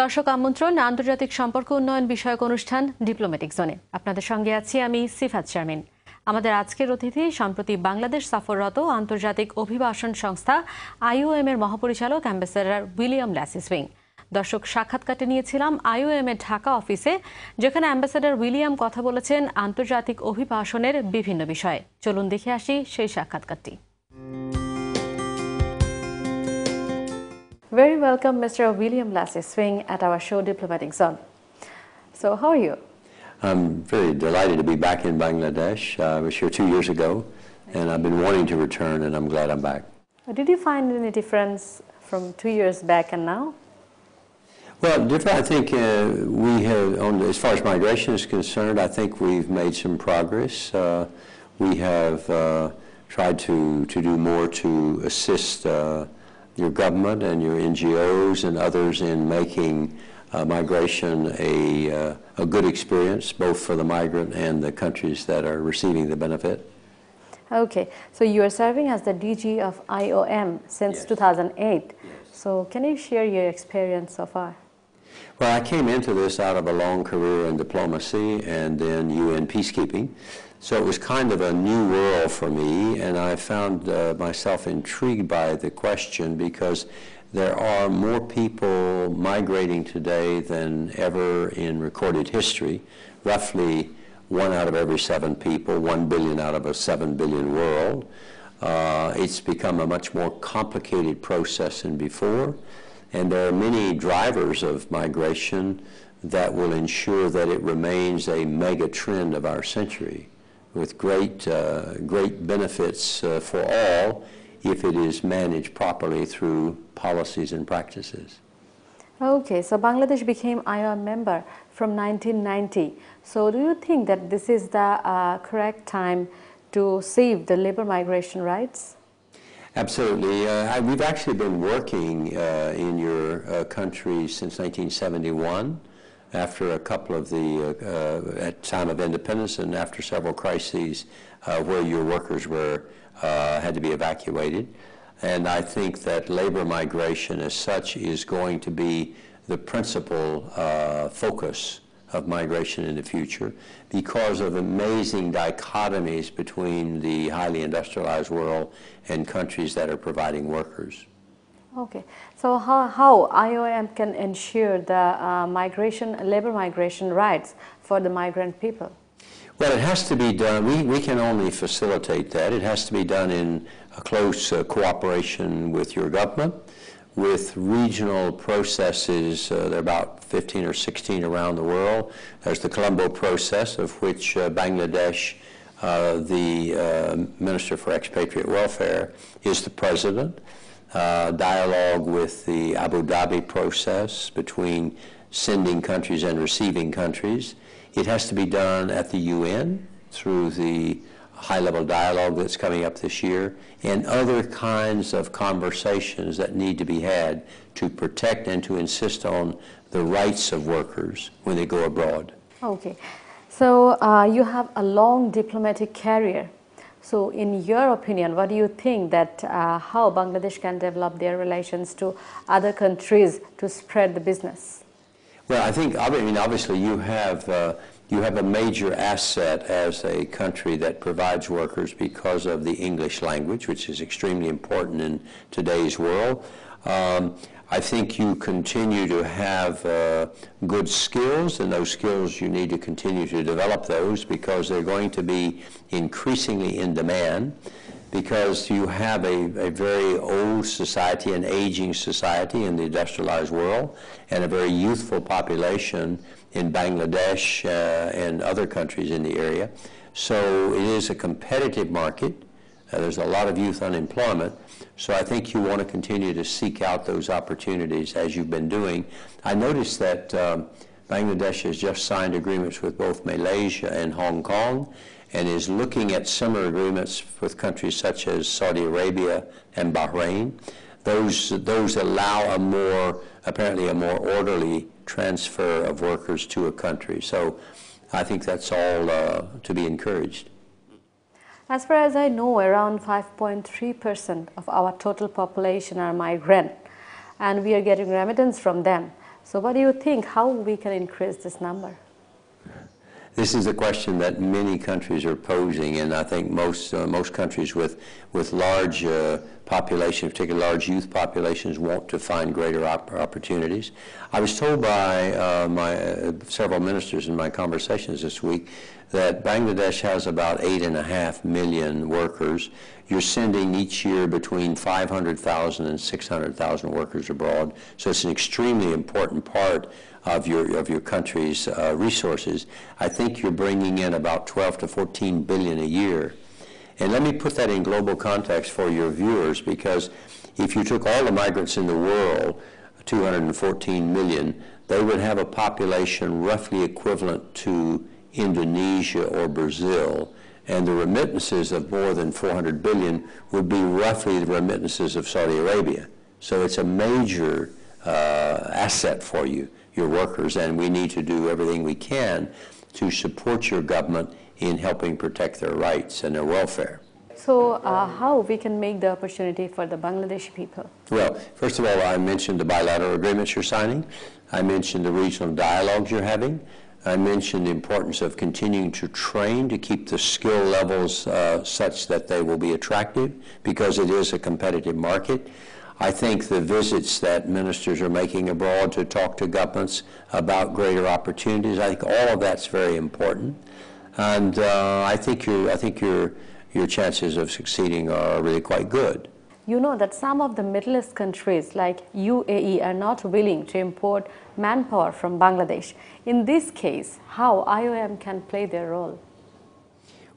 দর্শক আমন্ত্রণ আন্তর্জাতিক সম্পর্ক উন্নয়ন বিষয়ক অনুষ্ঠান ডিপ্লোম্যাটিক জোনে। আপনাদের সঙ্গে আছি আমি সিফাত শারমিন। আমাদের আজকের অতিথি সম্প্রতি বাংলাদেশ সফররত আন্তর্জাতিক অভিবাসন সংস্থা IOM এর মহাপরিচালক অ্যাম্বাসেডর উইলিয়াম ল্যাসি সুইং। দর্শক সাক্ষাৎকারটি নিয়েছিলাম IOM এর ঢাকা অফিসে, যেখানে অ্যাম্বাসেডর উইলিয়াম কথা বলেছেন আন্তর্জাতিক অভিবাসনের বিভিন্ন বিষয়ে। চলুন দেখে আসি সেই সাক্ষাৎকারটি। Very welcome, Mr. William Lacy Swing, at our show Diplomatic Zone. So, how are you? I'm very delighted to be back in Bangladesh. I was here 2 years ago, and I've been wanting to return, and I'm glad I'm back. Did you find any difference from 2 years back and now? Well, I think we have, as far as migration is concerned, I think we've made some progress. We have tried to do more to assist your government and your NGOs and others in making migration a good experience, both for the migrant and the countries that are receiving the benefit. Okay, so you are serving as the DG of IOM since 2008. Yes. So can you share your experience so far? Well, I came into this out of a long career in diplomacy and then UN peacekeeping. So it was kind of a new world for me, and I found myself intrigued by the question because there are more people migrating today than ever in recorded history. Roughly 1 out of every 7 people, 1 billion out of a 7 billion world. It's become a much more complicated process than before, and there are many drivers of migration that will ensure that it remains a mega trend of our century, with great benefits for all if it is managed properly through policies and practices. Okay, so Bangladesh became IOM member from 1990. So do you think that this is the correct time to save the labor migration rights? Absolutely. We've actually been working in your country since 1971. After a couple of at time of independence and after several crises where your workers had to be evacuated. And I think that labor migration as such is going to be the principal focus of migration in the future because of amazing dichotomies between the highly industrialized world and countries that are providing workers. Okay, so how IOM can ensure the labor migration rights for the migrant people? Well, it has to be done. We can only facilitate that. It has to be done in a close cooperation with your government, with regional processes. There are about 15 or 16 around the world. There's the Colombo process, of which Bangladesh, the Minister for Expatriate Welfare, is the president. Dialogue with the Abu Dhabi process between sending countries and receiving countries. It has to be done at the UN through the high-level dialogue that's coming up this year and other kinds of conversations that need to be had to protect and to insist on the rights of workers when they go abroad. Okay, so you have a long diplomatic career. So in your opinion, what do you think that how Bangladesh can develop their relations to other countries to spread the business? Well, I think, obviously you have a major asset as a country that provides workers because of the English language, which is extremely important in today's world. I think you continue to have good skills, and those skills you need to continue to develop those because they're going to be increasingly in demand because you have a very old society, an aging society in the industrialized world, and a very youthful population in Bangladesh and other countries in the area. So it is a competitive market. There's a lot of youth unemployment. So I think you want to continue to seek out those opportunities as you've been doing. I noticed that Bangladesh has just signed agreements with both Malaysia and Hong Kong and is looking at similar agreements with countries such as Saudi Arabia and Bahrain. Those allow apparently a more orderly transfer of workers to a country. So I think that's all to be encouraged. As far as I know, around 5.3% of our total population are migrant, and we are getting remittance from them. So what do you think, how we can increase this number? This is a question that many countries are posing, and I think most countries with large populations, particularly large youth populations, want to find greater opportunities. I was told by several ministers in my conversations this week that Bangladesh has about 8.5 million workers. You're sending each year between 500,000 and 600,000 workers abroad, so it's an extremely important part of your country's resources. I think you're bringing in about 12 to 14 billion a year. And let me put that in global context for your viewers, because if you took all the migrants in the world, 214 million, they would have a population roughly equivalent to Indonesia or Brazil, and the remittances of more than 400 billion would be roughly the remittances of Saudi Arabia. So it's a major asset for you, your workers, and we need to do everything we can to support your government in helping protect their rights and their welfare. So how we can make the opportunity for the Bangladeshi people? Well, first of all, I mentioned the bilateral agreements you're signing. I mentioned the regional dialogues you're having. I mentioned the importance of continuing to train to keep the skill levels such that they will be attractive, because it is a competitive market. I think the visits that ministers are making abroad to talk to governments about greater opportunities, I think all of that's very important. And I think your chances of succeeding are really quite good. You know that some of the Middle East countries like UAE are not willing to import manpower from Bangladesh. In this case, how IOM can play their role?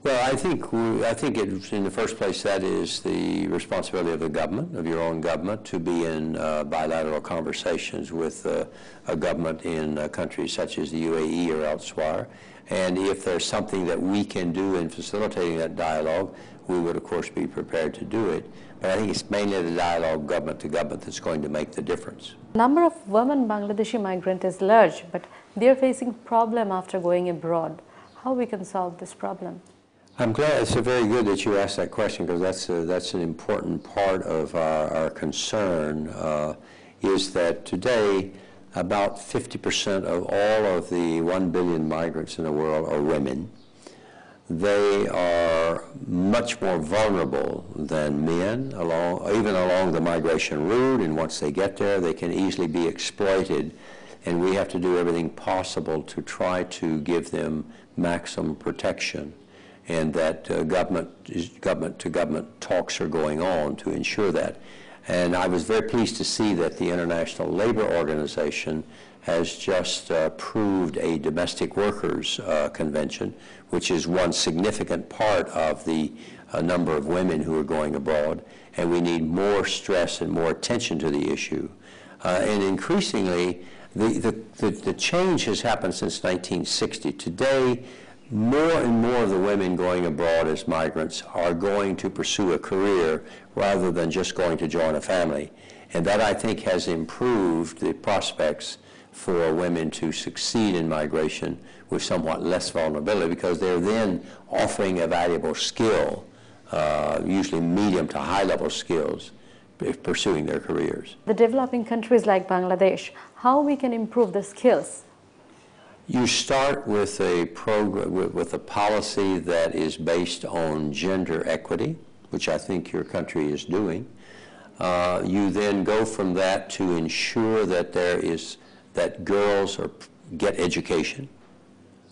Well, I think in the first place, that is the responsibility of the government, of your own government, to be in bilateral conversations with a government in countries such as the UAE or elsewhere. And if there's something that we can do in facilitating that dialogue, we would, of course, be prepared to do it. But I think it's mainly the dialogue government to government that's going to make the difference. The number of women Bangladeshi migrants is large, but they're facing problem after going abroad. How we can solve this problem? I'm glad. It's very good that you asked that question, because that's an important part of our concern, is that today about 50% of all of the 1 billion migrants in the world are women. They are much more vulnerable than men, even along the migration route, and once they get there, they can easily be exploited, and we have to do everything possible to try to give them maximum protection, and that government-to-government talks are going on to ensure that. And I was very pleased to see that the International Labor Organization has just approved a domestic workers convention, which is one significant part of the number of women who are going abroad, and we need more stress and more attention to the issue. And increasingly, the change has happened since 1960. Today, more and more of the women going abroad as migrants are going to pursue a career rather than just going to join a family. And that, I think, has improved the prospects for women to succeed in migration with somewhat less vulnerability, because they're then offering a valuable skill, usually medium to high-level skills, pursuing their careers. The developing countries like Bangladesh, how we can improve the skills? You start with a program, with a policy that is based on gender equity, which I think your country is doing. You then go from that to ensure that that girls get education,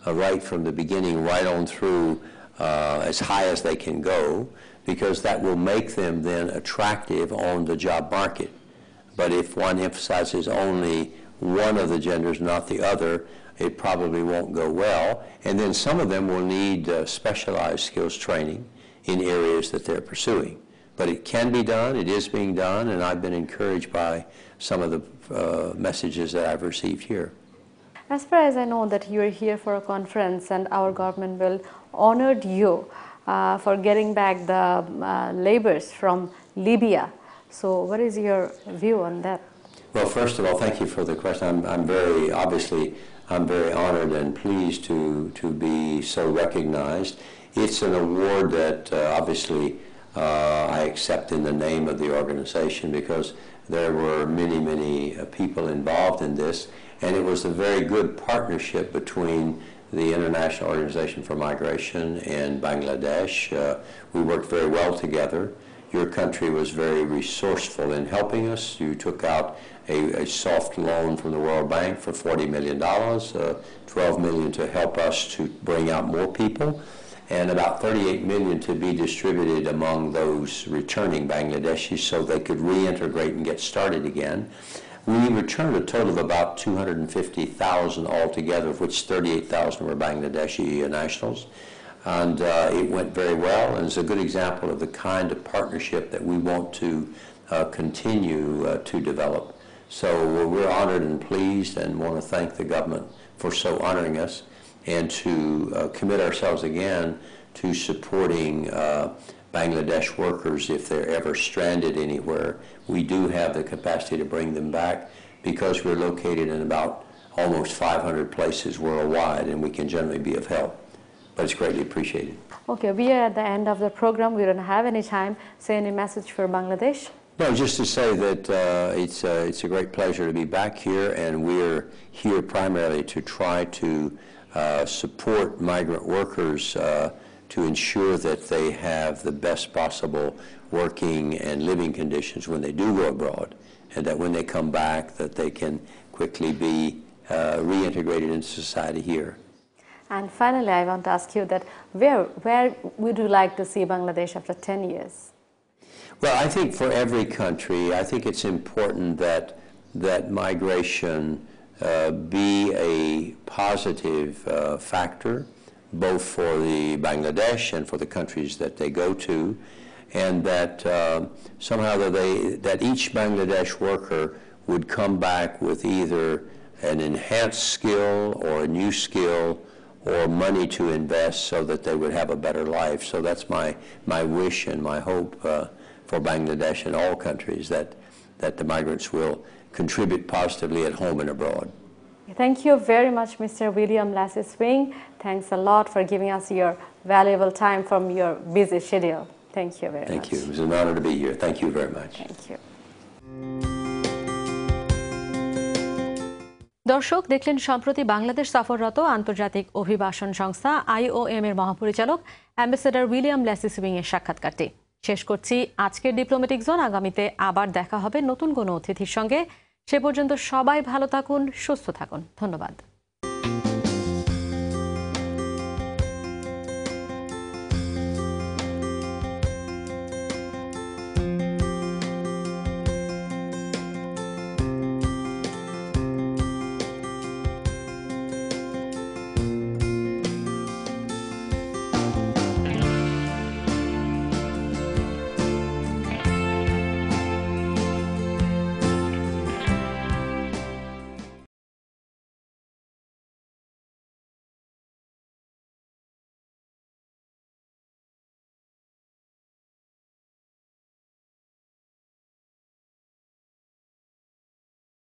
right from the beginning, right on through as high as they can go, because that will make them then attractive on the job market. But if one emphasizes only one of the genders, not the other, it probably won't go well. And then some of them will need specialized skills training in areas that they're pursuing. But it can be done, it is being done, and I've been encouraged by some of the messages that I've received here. As far as I know that you're here for a conference, and our government will honor you for getting back the laborers from Libya. So what is your view on that? Well, first of all, thank you for the question. I'm very honored and pleased to be so recognized. It's an award that obviously I accept in the name of the organization, because there were many people involved in this. And it was a very good partnership between the International Organization for Migration and Bangladesh. We worked very well together. Your country was very resourceful in helping us. You took out a soft loan from the World Bank for $40 million, $12 million to help us to bring out more people, and about $38 million to be distributed among those returning Bangladeshis so they could reintegrate and get started again. We returned a total of about 250,000 altogether, of which 38,000 were Bangladeshi nationals. And it went very well, and it's a good example of the kind of partnership that we want to continue to develop. So we're honored and pleased and want to thank the government for so honoring us, and to commit ourselves again to supporting Bangladesh workers if they're ever stranded anywhere. We do have the capacity to bring them back because we're located in about almost 500 places worldwide, and we can generally be of help. But it's greatly appreciated. Okay, we are at the end of the program. We don't have any time. Say any message for Bangladesh? No, just to say that it's a great pleasure to be back here, and we're here primarily to try to support migrant workers to ensure that they have the best possible working and living conditions when they do go abroad, and that when they come back that they can quickly be reintegrated into society here. And finally, I want to ask you that where would you like to see Bangladesh after 10 years? Well, I think for every country, I think it's important that migration be a positive factor, both for the Bangladesh and for the countries that they go to, and that somehow that each Bangladesh worker would come back with either an enhanced skill or a new skill or money to invest so that they would have a better life. So that's my wish and my hope for Bangladesh and all countries, that the migrants will contribute positively at home and abroad. Thank you very much, Mr. William Lacy Swing. Thanks a lot for giving us your valuable time from your busy schedule. Thank you very much. Thank you. It was an honor to be here. Thank you very much. Thank you. দর্শক দেখলেন সম্প্রতি বাংলাদেশ সফররত আন্তর্জাতিক অভিবাসন সংস্থা IOM এর মহাপরিচালক ambassador William Lassie swing এর সাক্ষাৎকারটি। শেষ করছি আজকের ডিপ্লোম্যাটিক জোন। আগামীতে আবার দেখা হবে নতুন কোনো অতিথির সঙ্গে। সে পর্যন্ত সবাই ভালো থাকুন, সুস্থ থাকুন। ধন্যবাদ।